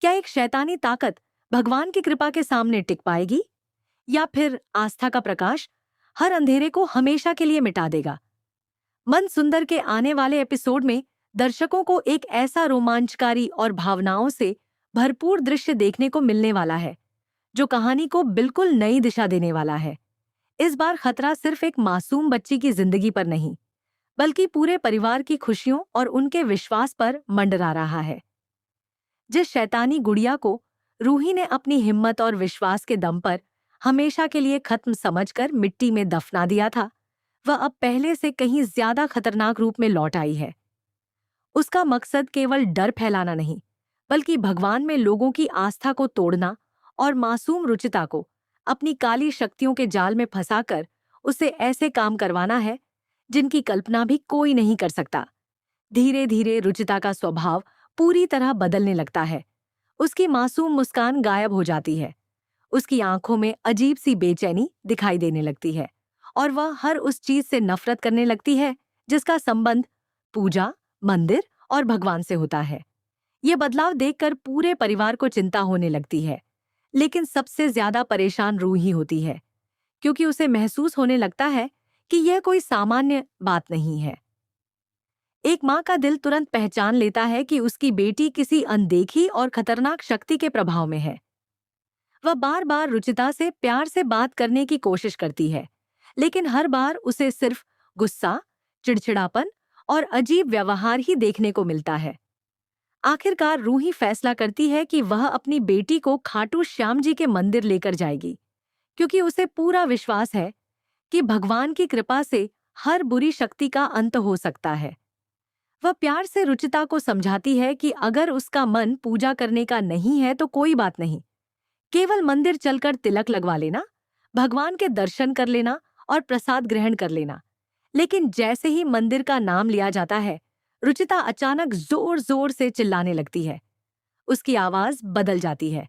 क्या एक शैतानी ताकत भगवान की कृपा के सामने टिक पाएगी, या फिर आस्था का प्रकाश हर अंधेरे को हमेशा के लिए मिटा देगा? मन सुंदर के आने वाले एपिसोड में दर्शकों को एक ऐसा रोमांचकारी और भावनाओं से भरपूर दृश्य देखने को मिलने वाला है जो कहानी को बिल्कुल नई दिशा देने वाला है। इस बार खतरा सिर्फ एक मासूम बच्ची की जिंदगी पर नहीं, बल्कि पूरे परिवार की खुशियों और उनके विश्वास पर मंडरा रहा है। जिस शैतानी गुड़िया को रूही ने अपनी हिम्मत और विश्वास के दम पर हमेशा के लिए खत्म समझकर मिट्टी में दफना दिया था, वह अब पहले से कहीं ज्यादा खतरनाक रूप में लौट आई है। उसका मकसद केवल डर फैलाना नहीं, बल्कि भगवान में लोगों की आस्था को तोड़ना और मासूम रुचिता को अपनी काली शक्तियों के जाल में फंसाकर उसे ऐसे काम करवाना है जिनकी कल्पना भी कोई नहीं कर सकता। धीरे धीरे रुचिता का स्वभाव पूरी तरह बदलने लगता है। उसकी मासूम मुस्कान गायब हो जाती है, उसकी आंखों में अजीब सी बेचैनी दिखाई देने लगती है और वह हर उस चीज से नफरत करने लगती है जिसका संबंध पूजा, मंदिर और भगवान से होता है। ये बदलाव देखकर पूरे परिवार को चिंता होने लगती है, लेकिन सबसे ज्यादा परेशान रूही होती है, क्योंकि उसे महसूस होने लगता है कि यह कोई सामान्य बात नहीं है। एक माँ का दिल तुरंत पहचान लेता है कि उसकी बेटी किसी अनदेखी और खतरनाक शक्ति के प्रभाव में है। वह बार बार रुचिता से प्यार से बात करने की कोशिश करती है, लेकिन हर बार उसे सिर्फ गुस्सा, चिड़चिड़ापन और अजीब व्यवहार ही देखने को मिलता है। आखिरकार रूही फैसला करती है कि वह अपनी बेटी को खाटू श्याम जी के मंदिर लेकर जाएगी, क्योंकि उसे पूरा विश्वास है कि भगवान की कृपा से हर बुरी शक्ति का अंत हो सकता है। वह प्यार से रुचिता को समझाती है कि अगर उसका मन पूजा करने का नहीं है तो कोई बात नहीं, केवल मंदिर चलकर तिलक लगवा लेना, भगवान के दर्शन कर लेना और प्रसाद ग्रहण कर लेना। लेकिन जैसे ही मंदिर का नाम लिया जाता है, रुचिता अचानक जोर जोर से चिल्लाने लगती है। उसकी आवाज बदल जाती है,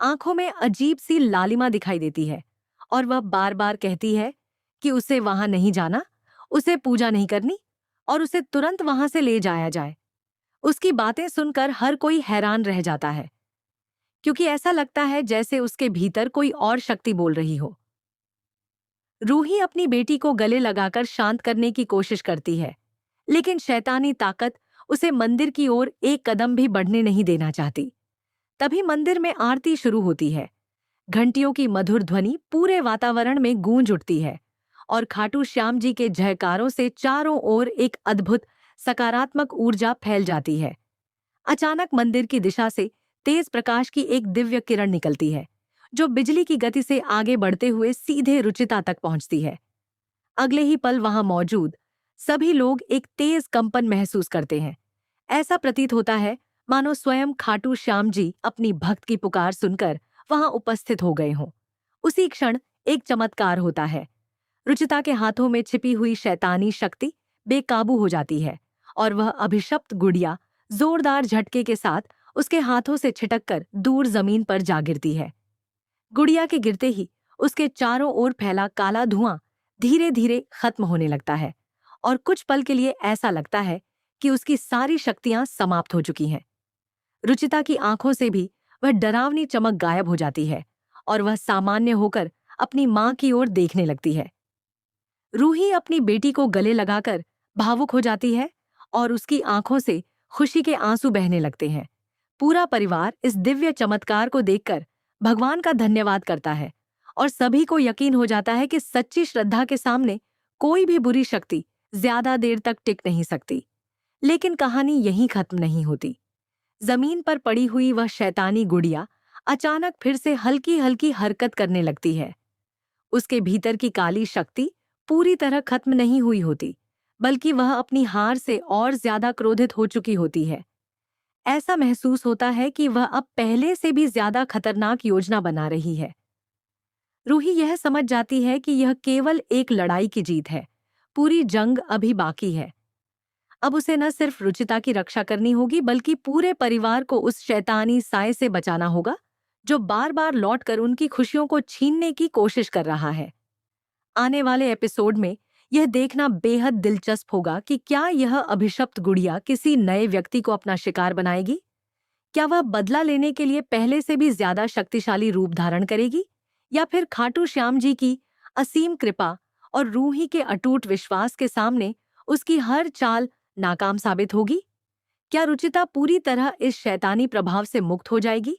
आंखों में अजीब सी लालिमा दिखाई देती है और वह बार बार कहती है कि उसे वहां नहीं जाना, उसे पूजा नहीं करनी और उसे तुरंत वहां से ले जाया जाए। उसकी बातें सुनकर हर कोई हैरान रह जाता है, क्योंकि ऐसा लगता है जैसे उसके भीतर कोई और शक्ति बोल रही हो। रूही अपनी बेटी को गले लगाकर शांत करने की कोशिश करती है, लेकिन शैतानी ताकत उसे मंदिर की ओर एक कदम भी बढ़ने नहीं देना चाहती। तभी मंदिर में आरती शुरू होती है। घंटियों की मधुर ध्वनि पूरे वातावरण में गूंज उठती है और खाटू श्याम जी के जयकारों से चारों ओर एक अद्भुत सकारात्मक ऊर्जा फैल जाती है। अचानक मंदिर की दिशा से तेज प्रकाश की एक दिव्य किरण निकलती है, जो बिजली की गति से आगे बढ़ते हुए सीधे रुचिता तक पहुंचती है। अगले ही पल वहां मौजूद सभी लोग एक तेज कंपन महसूस करते हैं। ऐसा प्रतीत होता है मानो स्वयं खाटू श्याम जी अपनी भक्त की पुकार सुनकर वहां उपस्थित हो गए हों। उसी क्षण एक चमत्कार होता है। रुचिता के हाथों में छिपी हुई शैतानी शक्ति बेकाबू हो जाती है और वह अभिशप्त गुड़िया जोरदार झटके के साथ उसके हाथों से छिटककर दूर जमीन पर जा गिरती है। गुड़िया के गिरते ही उसके चारों ओर फैला काला धुआं धीरे धीरे खत्म होने लगता है और कुछ पल के लिए ऐसा लगता है कि उसकी सारी शक्तियां समाप्त हो चुकी हैं। रुचिता की आंखों से भी वह डरावनी चमक गायब हो जाती है और वह सामान्य होकर अपनी मां की ओर देखने लगती है। रूही अपनी बेटी को गले लगाकर भावुक हो जाती है और उसकी आंखों से खुशी के आंसू बहने लगते हैं। पूरा परिवार इस दिव्य चमत्कार को देखकर भगवान का धन्यवाद करता है और सभी को यकीन हो जाता है कि सच्ची श्रद्धा के सामने कोई भी बुरी शक्ति ज्यादा देर तक टिक नहीं सकती। लेकिन कहानी यहीं खत्म नहीं होती। जमीन पर पड़ी हुई वह शैतानी गुड़िया अचानक फिर से हल्की हल्की हरकत करने लगती है। उसके भीतर की काली शक्ति पूरी तरह खत्म नहीं हुई होती, बल्कि वह अपनी हार से और ज्यादा क्रोधित हो चुकी होती है। ऐसा महसूस होता है कि वह अब पहले से भी ज्यादा खतरनाक योजना बना रही है। रूही यह समझ जाती है कि यह केवल एक लड़ाई की जीत है, पूरी जंग अभी बाकी है। अब उसे न सिर्फ रुचिता की रक्षा करनी होगी, बल्कि पूरे परिवार को उस शैतानी साए से बचाना होगा जो बार बार लौटकर उनकी खुशियों को छीनने की कोशिश कर रहा है। आने वाले एपिसोड में यह देखना बेहद दिलचस्प होगा कि क्या यह अभिशप्त गुड़िया किसी नए व्यक्ति को अपना शिकार बनाएगी। क्या वह बदला लेने के लिए पहले से भी ज्यादा शक्तिशाली रूप धारण करेगी, या फिर खाटू श्याम जी की असीम कृपा और रूही के अटूट विश्वास के सामने उसकी हर चाल नाकाम साबित होगी? क्या रुचिता पूरी तरह इस शैतानी प्रभाव से मुक्त हो जाएगी?